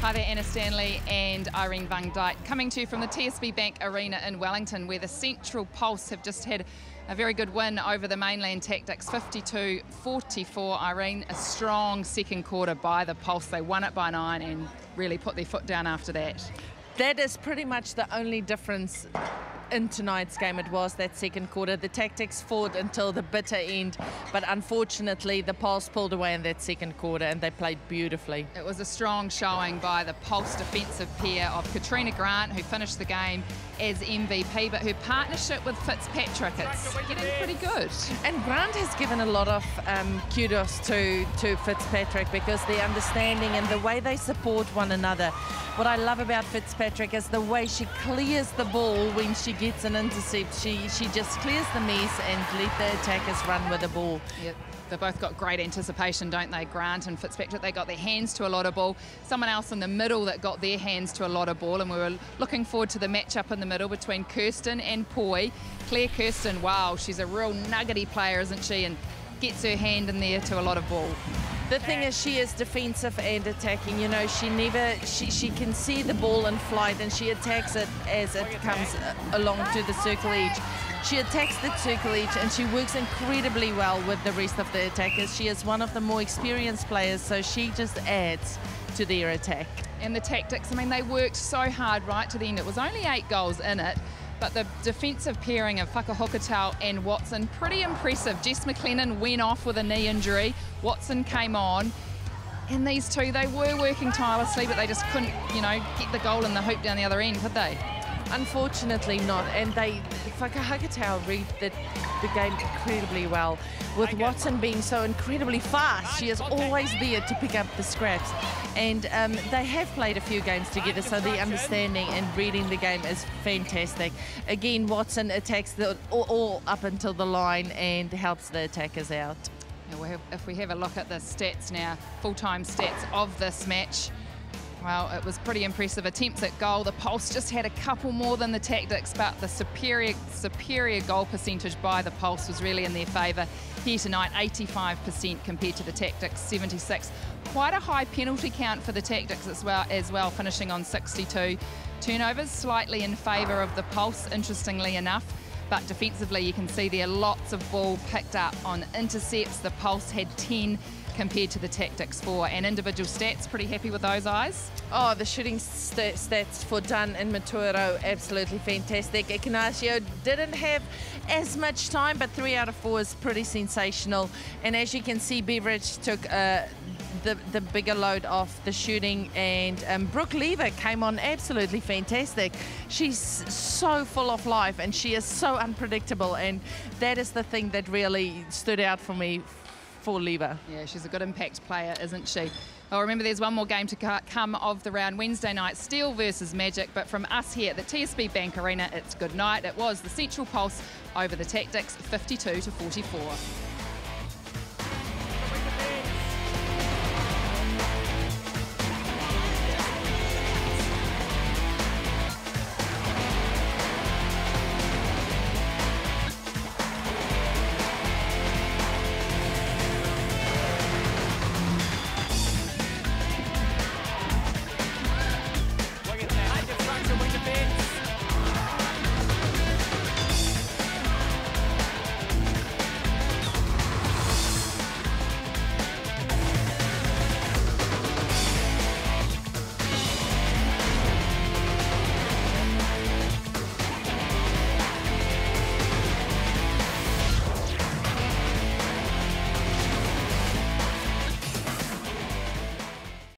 Hi there, Anna Stanley and Irene Van Dyke, coming to you from the TSB Bank Arena in Wellington, where the Central Pulse have just had a very good win over the mainland Tactix, 52-44. Irene, a strong second quarter by the Pulse. They won it by 9 and really put their foot down after that. That is pretty much the only difference in tonight's game. It was that second quarter. The Tactix fought until the bitter end, but unfortunately the Pulse pulled away in that second quarter and they played beautifully. It was a strong showing by the Pulse defensive pair of Katrina Grant, who finished the game as MVP, but her partnership with Fitzpatrick, it's getting pretty good. And Grant has given a lot of kudos to Fitzpatrick, because the understanding and the way they support one another. What I love about Fitzpatrick is the way she clears the ball when she gets an intercept. She just clears the mess and let the attackers run with the ball. Yep. They've both got great anticipation, don't they? Grant and Fitzpatrick, they got their hands to a lot of ball. Someone else in the middle that got their hands to a lot of ball, and we were looking forward to the matchup in the middle between Kirsten and Poi. Claire Kirsten, wow, she's a real nuggety player, isn't she? And gets her hand in there to a lot of ball. The thing is, she is defensive and attacking. You know, she can see the ball in flight and she attacks it as it comes along to the circle edge. She attacks the circle edge and she works incredibly well with the rest of the attackers. She is one of the more experienced players, so she just adds to their attack. And the Tactix, I mean, they worked so hard right to the end. It was only 8 goals in it, but the defensive pairing of Whakahokotau and Watson, pretty impressive. Jess McLennan went off with a knee injury. Watson came on. And these two, they were working tirelessly, but they just couldn't, you know, get the goal in the hoop down the other end, could they? Unfortunately not, and Whakahokotau read the game incredibly well. With Watson being so incredibly fast, she is always there to pick up the scraps. And they have played a few games together, so the understanding and reading the game is fantastic. Again, Watson attacks all up until the line and helps the attackers out. If we have a look at the stats now, full-time stats of this match, well, it was pretty impressive. Attempts at goal, the Pulse just had a couple more than the Tactix, but the superior goal percentage by the Pulse was really in their favour. Here tonight, 85% compared to the Tactix, 76. Quite a high penalty count for the Tactix as well, finishing on 62. Turnovers slightly in favour of the Pulse, interestingly enough. But defensively, you can see there lots of ball picked up on intercepts. The Pulse had 10 compared to the Tactix 4. And individual stats, pretty happy with those eyes? Oh, the shooting stats for Dunn and Maturo, absolutely fantastic. Ignacio didn't have as much time, but 3 out of 4 is pretty sensational. And as you can see, Beveridge took the bigger load off the shooting, and Brooke Lever came on absolutely fantastic. She's so full of life and she is so unpredictable, and that is the thing that really stood out for me for Lever. Yeah, she's a good impact player, isn't she? Oh, remember, there's one more game to come of the round. Wednesday night, Steel versus Magic, but from us here at the TSB Bank Arena, it's good night. It was the Central Pulse over the Tactix, 52-44.